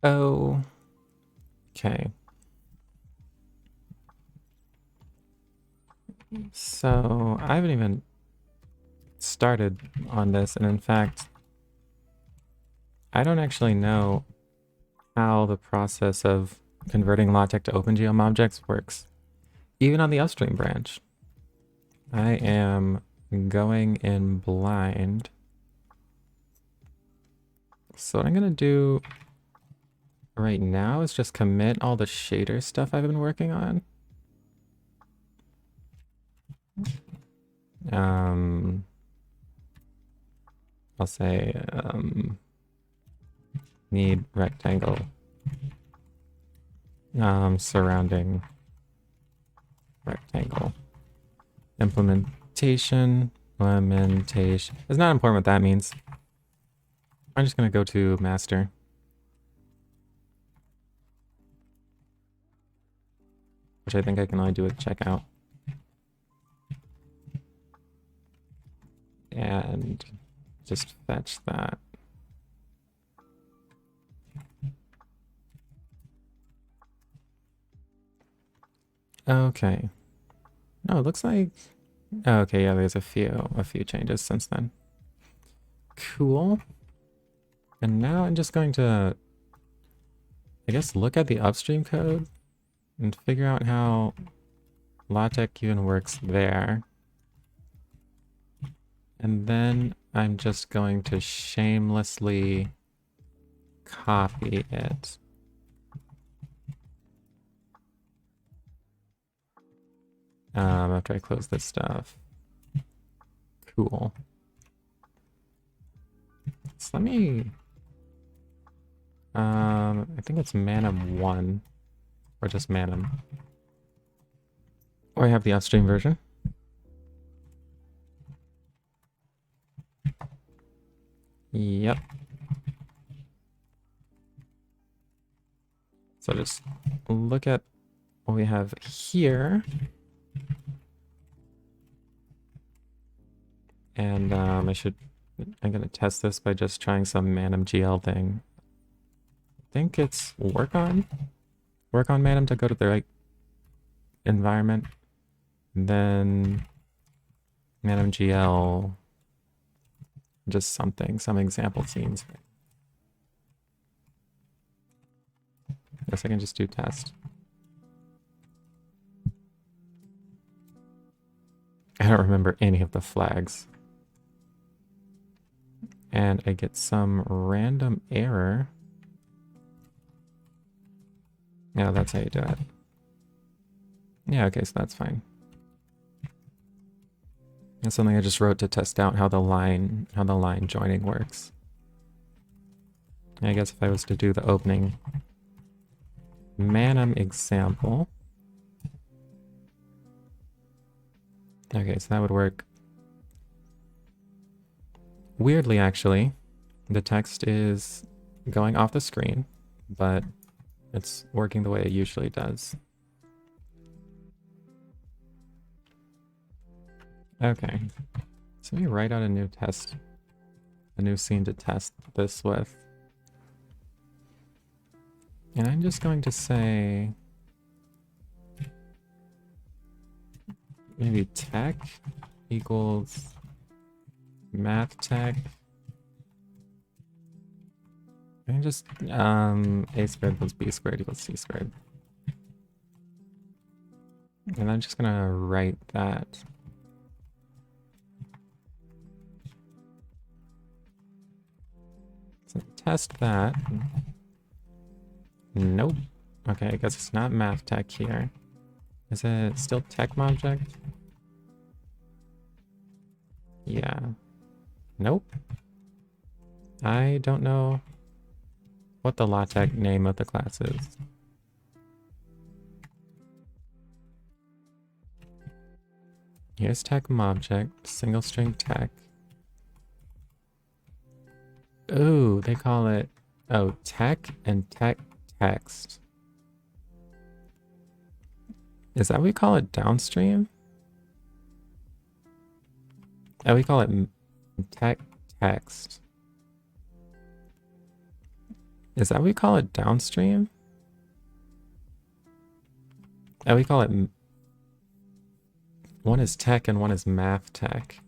Oh, okay. So I haven't even started on this, and in fact, I don't actually know how the process of converting LaTeX to OpenGL objects works, even on the upstream branch. I am going in blind. So what I'm gonna do right now is just commit all the shader stuff I've been working on. Um, I'll say need rectangle surrounding rectangle. Implementation. It's not important what that means. I'm just gonna go to master. Which I think I can only do with checkout. And just fetch that. Okay. No, it looks like... Oh, okay, yeah, there's a few changes since then. Cool. And now I'm just going to, I guess, look at the upstream code and figure out how LaTeX even works there. And then I'm just going to shamelessly copy it. After I close this stuff. Cool. So let me... I think it's Manim 1. Or just Manim. Or I have the upstream version. Yep. So just look at what we have here. And I'm gonna test this by just trying some Manim GL thing. I think it's work on Manim to go to the right environment. And then Manim GL, just something, some example scenes. Guess I can just do test. I don't remember any of the flags. And I get some random error. Yeah, that's how you do it. Yeah, okay, so that's fine. That's something I just wrote to test out how the line joining works. I guess if I was to do the opening Manim example. Okay, so that would work. Weirdly, actually, the text is going off the screen, but it's working the way it usually does. Okay, so let me write out a new scene to test this with. And I'm just going to say maybe tech equals math tech. And just a squared plus b squared equals c squared. And I'm just gonna write that. So test that. Nope. Okay, I guess it's not math tech here. Is it still tech object? Yeah. Nope. I don't know what the LaTeX name of the class is. Here's tech object, single string tech. Ooh, they call it, oh, tech and tech text. Is that what we call it downstream? Oh, we call it tech text. Is that what we call it, downstream? Oh, we call it... One is tech and one is math tech.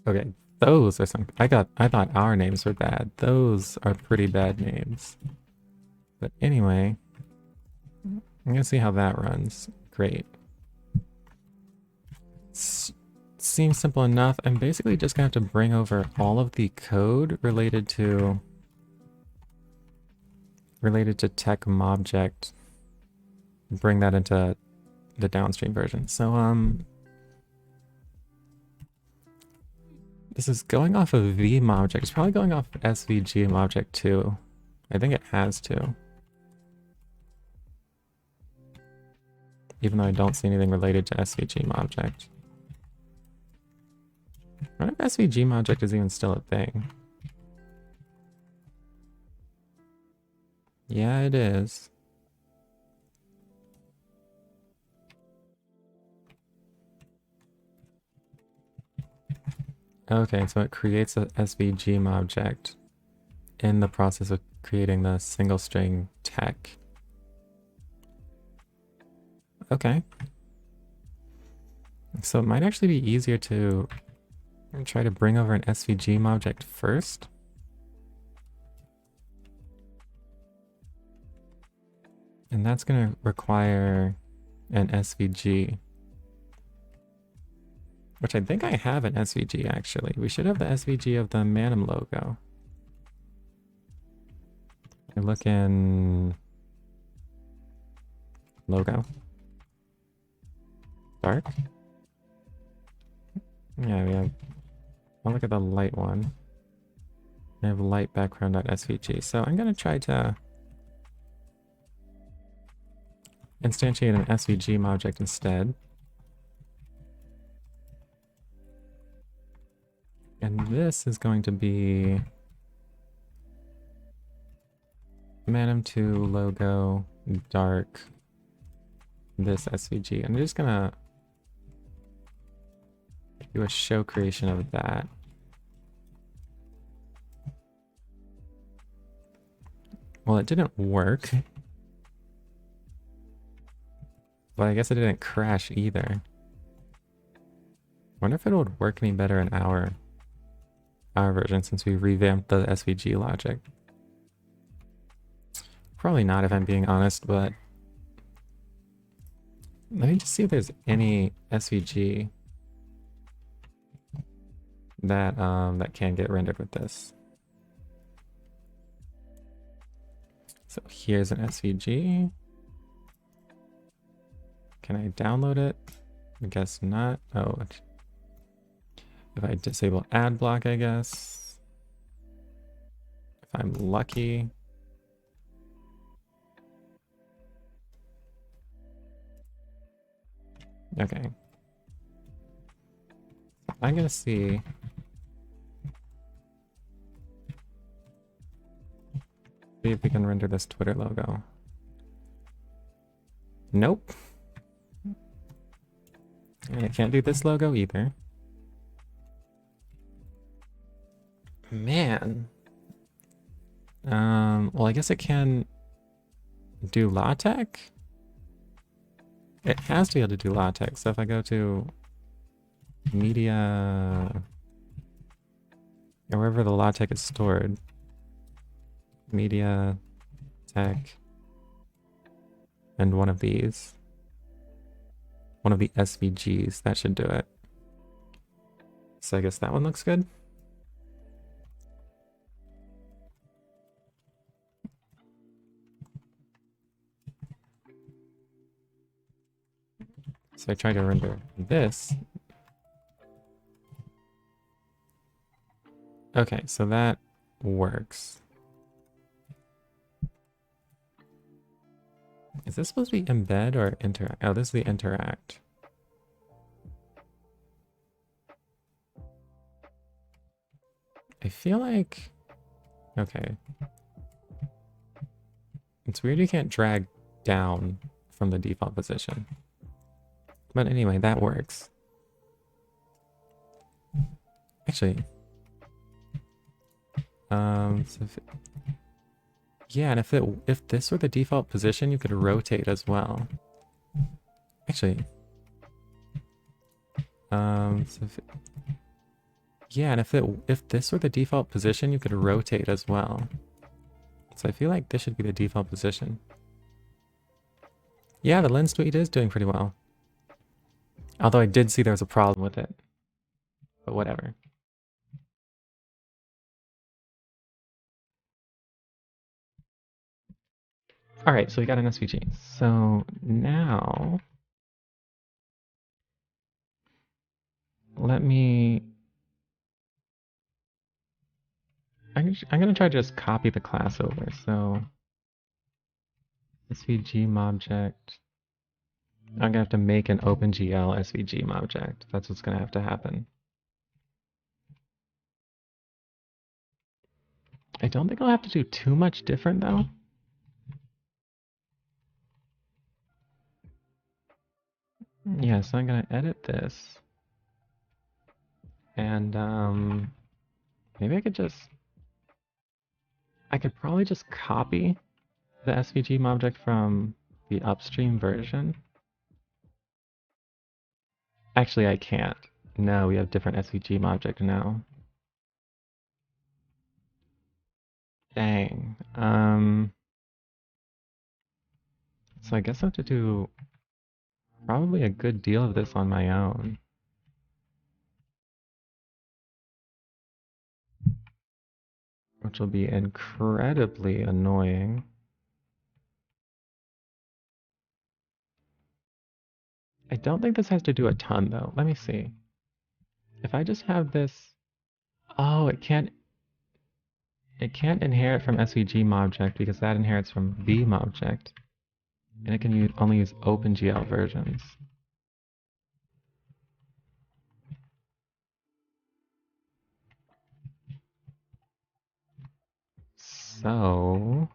Okay, those are some... I thought our names were bad. Those are pretty bad names. But anyway, I'm gonna see how that runs. Great. Seems simple enough. I'm basically just gonna have to bring over all of the code related to tech mobject, bring that into the downstream version. So this is going off of vmobject. It's probably going off svg mobject too. I think it has to. Even though I don't see anything related to svg mobject. I wonder if svg mobject is even still a thing. Yeah, it is. Okay, so it creates a svg object in the process of creating the single string tech. Okay. So it might actually be easier to try to bring over an svg object first. And that's going to require an SVG. Which I think I have an SVG actually. We should have the SVG of the Manim logo. I look in logo. Dark. Yeah, we have. I'll look at the light one. I have light background.svg. So I'm gonna try to instantiate an SVG object instead. And this is going to be Manim2 logo dark this SVG. I'm just gonna do a show creation of that. Well, it didn't work. But I guess it didn't crash either. Wonder if it would work any better in our version since we revamped the SVG logic. Probably not if I'm being honest, but let me just see if there's any SVG that that can get rendered with this. So here's an SVG. Can I download it? I guess not. Oh, if I disable ad block, I guess. If I'm lucky. Okay. I'm gonna see. See if we can render this Twitter logo. Nope. And I can't do this logo either. Man. Well, I guess it can do LaTeX. It has to be able to do LaTeX. So if I go to media, or wherever the LaTeX is stored, media, tech, and one of these, one of the SVGs, that should do it. So I guess that one looks good. So I try to render this. Okay, so that works. Is this supposed to be embed or interact? Oh, this is the interact. I feel like... Okay. It's weird you can't drag down from the default position. But anyway, that works. Actually, So yeah, and if this were the default position, you could rotate as well. Actually, yeah, and if this were the default position, you could rotate as well. So I feel like this should be the default position. Yeah, the lens tweet is doing pretty well. Although I did see there was a problem with it. But whatever. Alright, so we got an SVG. So now let me... I'm going to try to just copy the class over. So SVG object. I'm going to have to make an OpenGL SVG object. That's what's going to have to happen. I don't think I'll have to do too much different though. Yeah, so I'm going to edit this. And maybe I could probably just copy the SVG object from the upstream version. Actually, I can't. No, we have different SVG object now. Dang. So I guess I have to do probably a good deal of this on my own. Which will be incredibly annoying. I don't think this has to do a ton though. Let me see. If I just have this... Oh, it can't inherit from SVG object because that inherits from V object. And it can only use OpenGL versions. So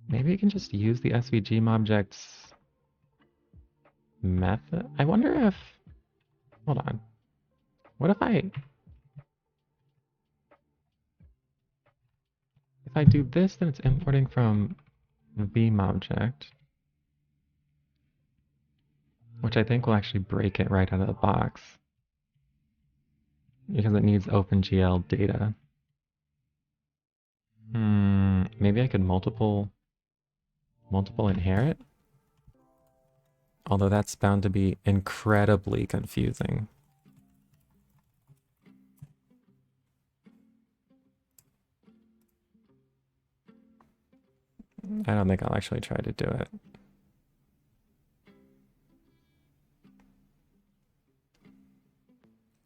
maybe you can just use the SVG object's method. I wonder if... Hold on. What if I do this, then it's importing from the Beam object, which I think will actually break it right out of the box because it needs OpenGL data. Maybe I could multiple inherit? Although that's bound to be incredibly confusing. I don't think I'll actually try to do it.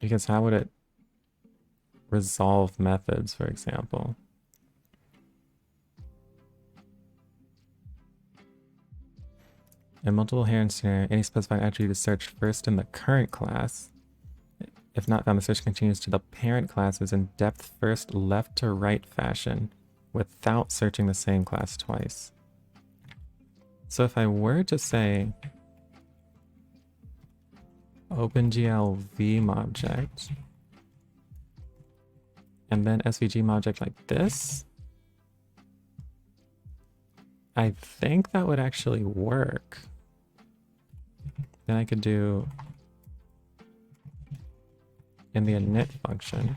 Because how would it resolve methods, for example? In multiple inheritance scenario, any specified attribute is searched first in the current class. If not found, the search continues to the parent classes in depth first left to right fashion without searching the same class twice. So if I were to say OpenGL Vim object and then SVG object like this, I think that would actually work. Then I could do in the init function,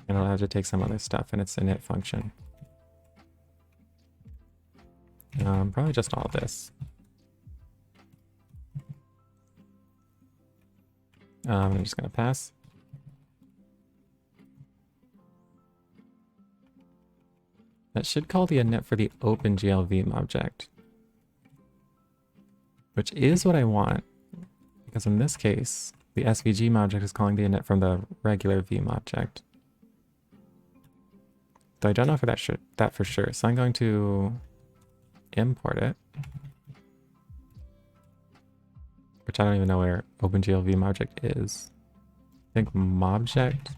and I'll have to take some other stuff in its init function. Probably just all this. I'm just gonna pass. That should call the init for the OpenGL Vim object, which is what I want, because in this case, the SVG object is calling the init from the regular Vim object. Though I don't know for that for sure, so I'm going to import it, which I don't even know where OpenGL Vim object is. I think mobject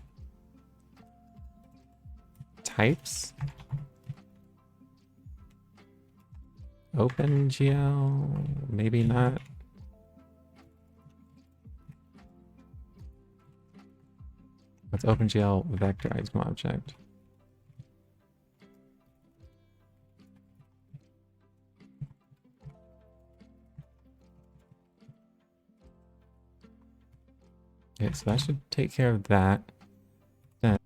types OpenGL, maybe not. Let's OpenGL vectorize object. Okay, so that should take care of that. Then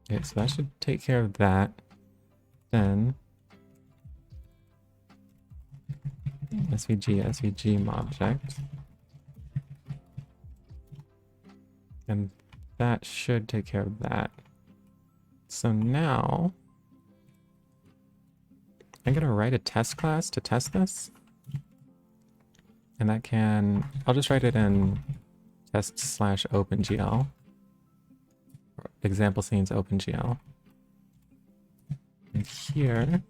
okay, so that should take care of that. Then SVG object. And that should take care of that. So now I'm gonna write a test class to test this. And that can, I'll just write it in test/OpenGL. Example scenes OpenGL. And here,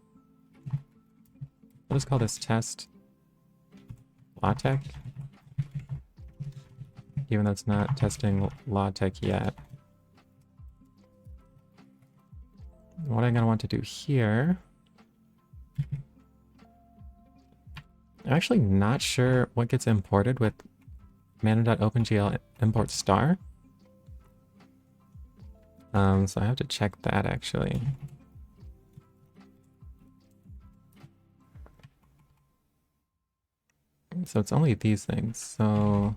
I'll just call this test Latex. Even though it's not testing Latex yet. What I'm gonna want to do here, I'm actually not sure what gets imported with manim.opengl import star. So I have to check that actually. So it's only these things. So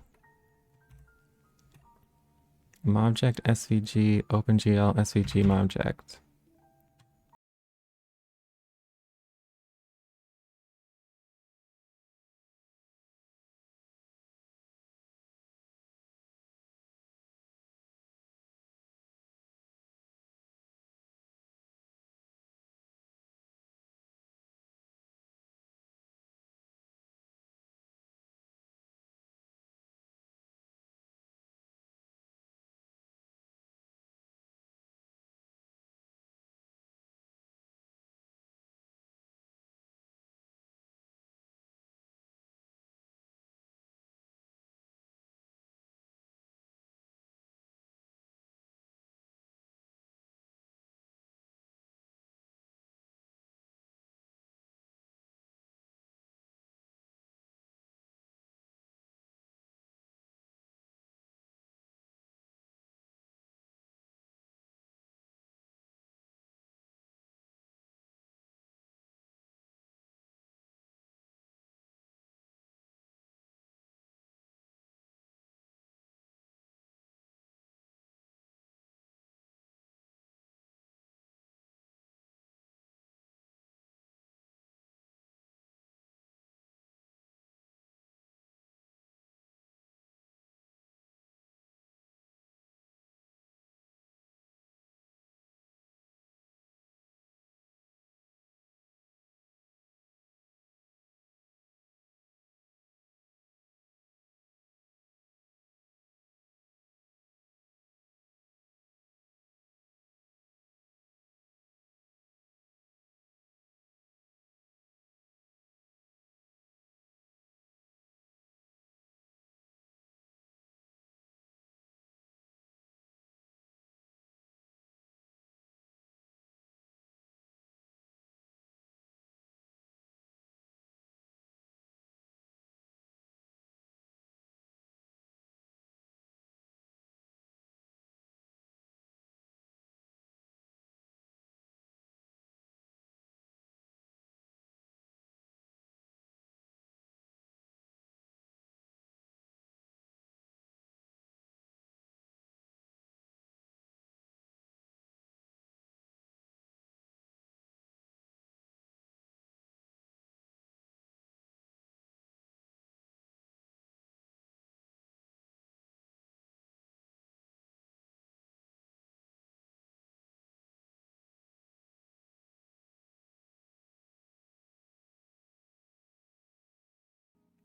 mobject svg OpenGL svg mobject.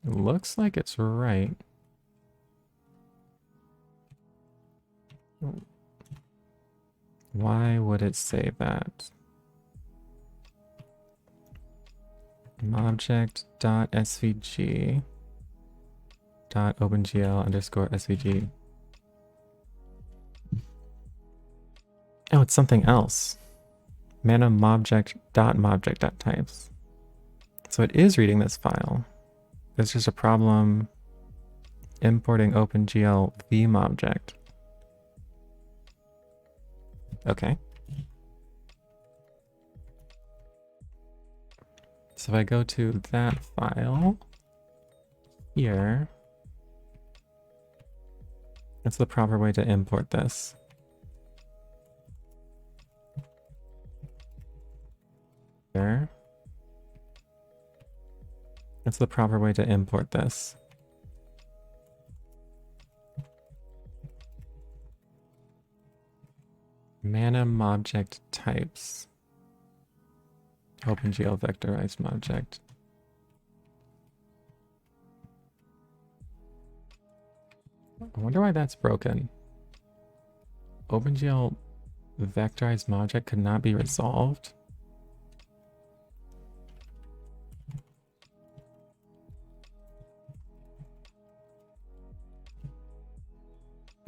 It looks like it's right. Why would it say that? Object.svg .opengl underscore svg. Oh, it's something else. Manim object.mobject.types. So it is reading this file. There's just a problem importing OpenGL Vim object. Okay. So if I go to that file here, that's the proper way to import this. There. That's the proper way to import this. Manim object types. OpenGL vectorized object. I wonder why that's broken. OpenGL vectorized object could not be resolved.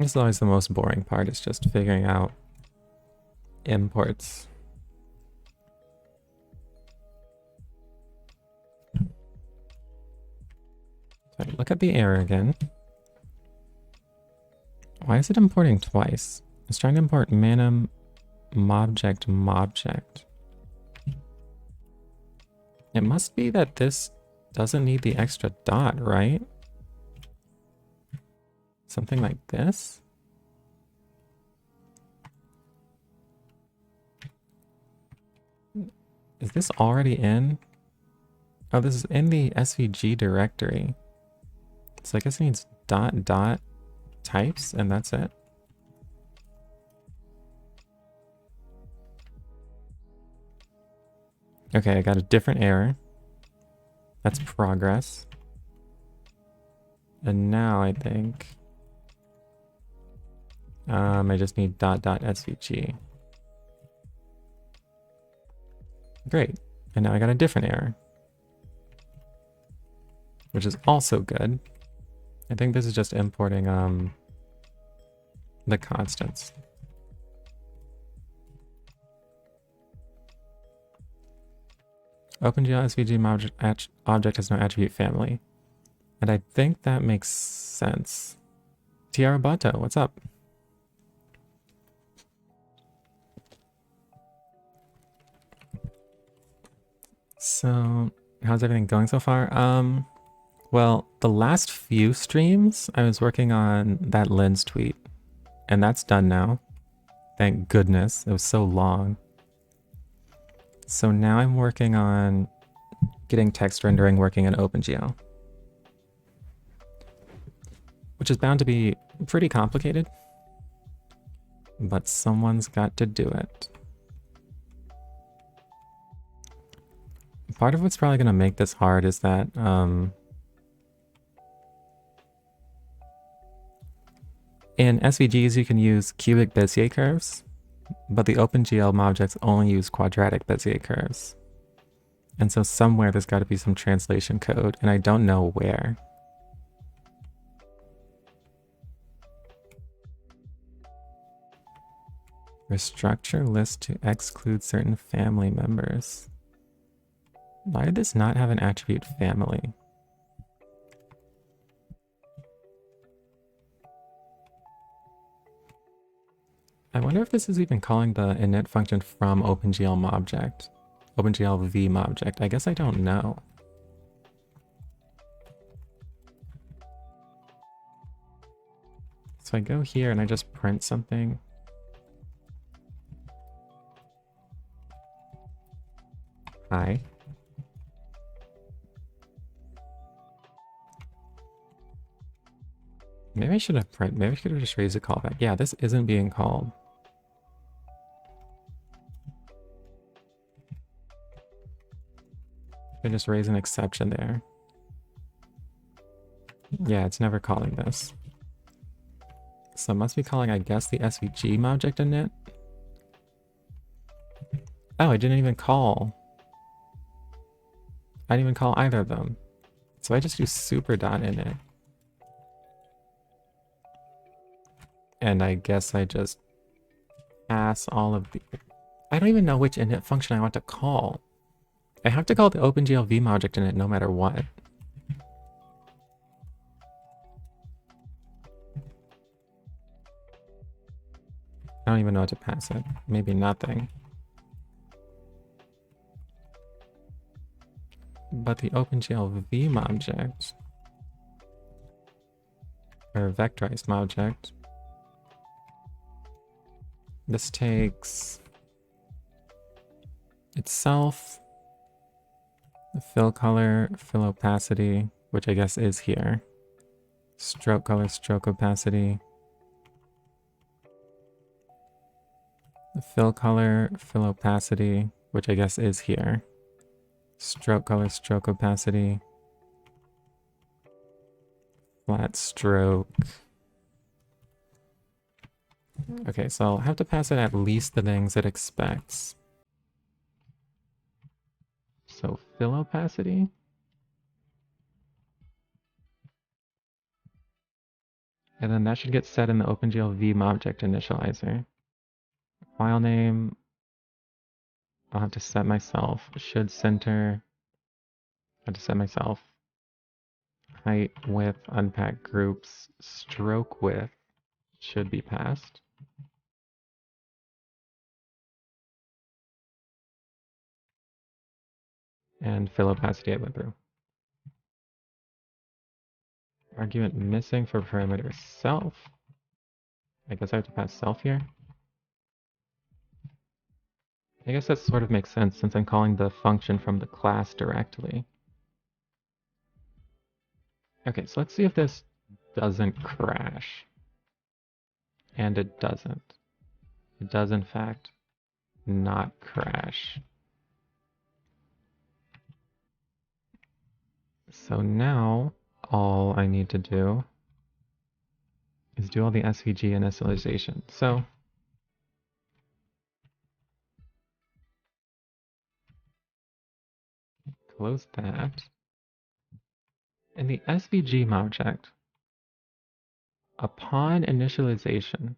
This is always the most boring part, is just figuring out imports. So look at the error again. Why is it importing twice? It's trying to import manim mobject mobject. It must be that this doesn't need the extra dot, right? Something like this? Is this already in? Oh, this is in the SVG directory. So I guess it needs dot dot types and that's it. Okay, I got a different error. That's progress. And now I think I just need dot dot svg. Great. And now I got a different error, which is also good. I think this is just importing the constants. OpenGL SVG object has no attribute family. And I think that makes sense. Tiara Bato, what's up? So, how's everything going so far? Well, the last few streams, I was working on that lens tweet. And that's done now. Thank goodness. It was so long. So now I'm working on getting text rendering working in OpenGL. Which is bound to be pretty complicated. But someone's got to do it. Part of what's probably going to make this hard is that in SVGs you can use cubic Bezier curves, but the OpenGL objects only use quadratic Bezier curves. And so somewhere there's got to be some translation code, and I don't know where. Restructure list to exclude certain family members. Why did this not have an attribute family? I wonder if this is even calling the init function from OpenGL object. OpenGL Vim object. I guess I don't know. So I go here and I just print something. Hi. Maybe I should have maybe I should have just raised a callback. Yeah, this isn't being called. I just raise an exception there. Yeah, it's never calling this. So it must be calling, I guess, the SVG object init. Oh, I didn't even call. I didn't even call either of them. So I just do super.init. And I guess I just pass all of the... I don't even know which init function I want to call. I have to call the OpenGL Vim object init no matter what. I don't even know what to pass it. Maybe nothing. But the OpenGL Vim object, or vectorized object, this takes itself, the fill color, fill opacity, which I guess is here, stroke color, stroke opacity, the fill color, fill opacity, which I guess is here, stroke color, stroke opacity, flat stroke. Okay, so I'll have to pass it at least the things it expects. So fill opacity. And then that should get set in the OpenGL Vim object initializer. File name, I'll have to set myself. Should center, I have to set myself. Height, width, unpack groups, stroke width should be passed. And fill opacity I went through. Argument missing for parameter self. I guess I have to pass self here. I guess that sort of makes sense since I'm calling the function from the class directly. Okay, so let's see if this doesn't crash. And it doesn't. It does in fact not crash. So now all I need to do is do all the SVG initialization. So close that. In the SVG object, upon initialization,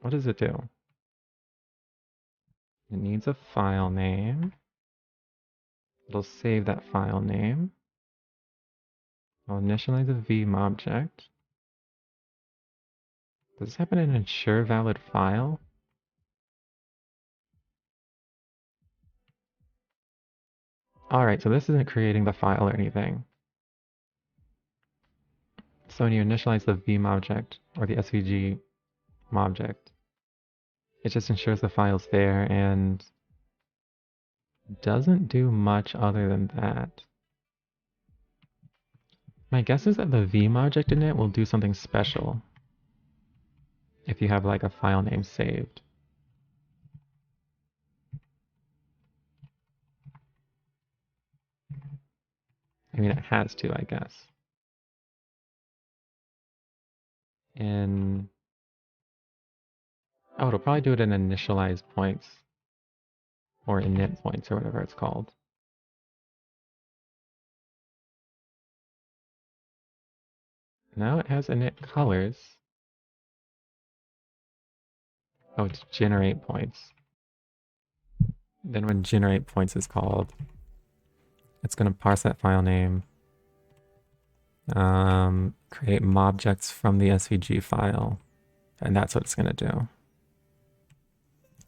what does it do? It needs a file name. It'll save that file name. I'll initialize a Vim object. Does this happen in ensure valid file? Alright, so this isn't creating the file or anything. So when you initialize the Vim object or the SVG object, it just ensures the file's there and doesn't do much other than that. My guess is that the Vim object in it will do something special if you have like a file name saved. I mean, it has to, I guess. In oh, it'll probably do it in initialize points or init points or whatever it's called. Now it has init colors. Oh, it's generate points. Then when generate points is called, it's going to parse that file name, create mobjects from the SVG file, and that's what it's going to do.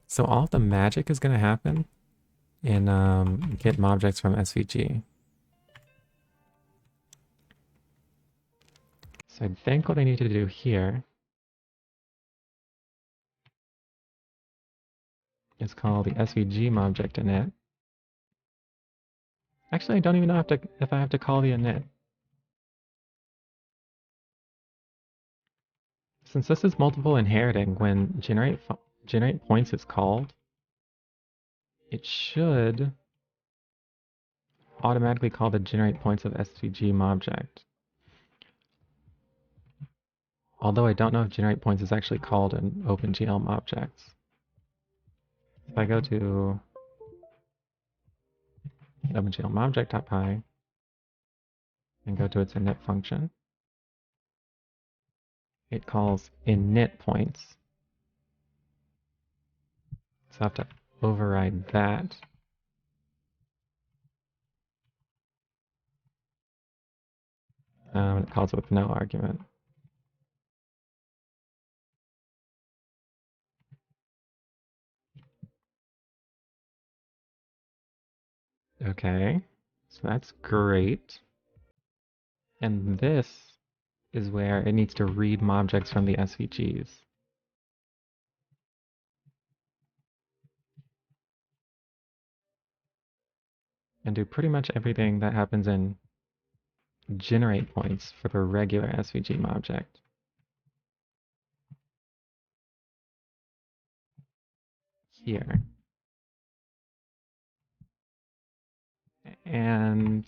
So all of the magic is going to happen in get mobjects from SVG. So I think what I need to do here is call the SVG mobject init. Actually, I don't even know if I have to call the init. Since this is multiple inheriting, when generate points is called, it should automatically call the generate points of SVG object. Although I don't know if generate points is actually called in OpenGL objects. If I go to OpenGL object.py and go to its init function, it calls init points. So I have to override that. And it calls it with no argument. Okay, so that's great. And this is where it needs to read objects from the SVGs. And do pretty much everything that happens in generate points for the regular SVG object. Here. And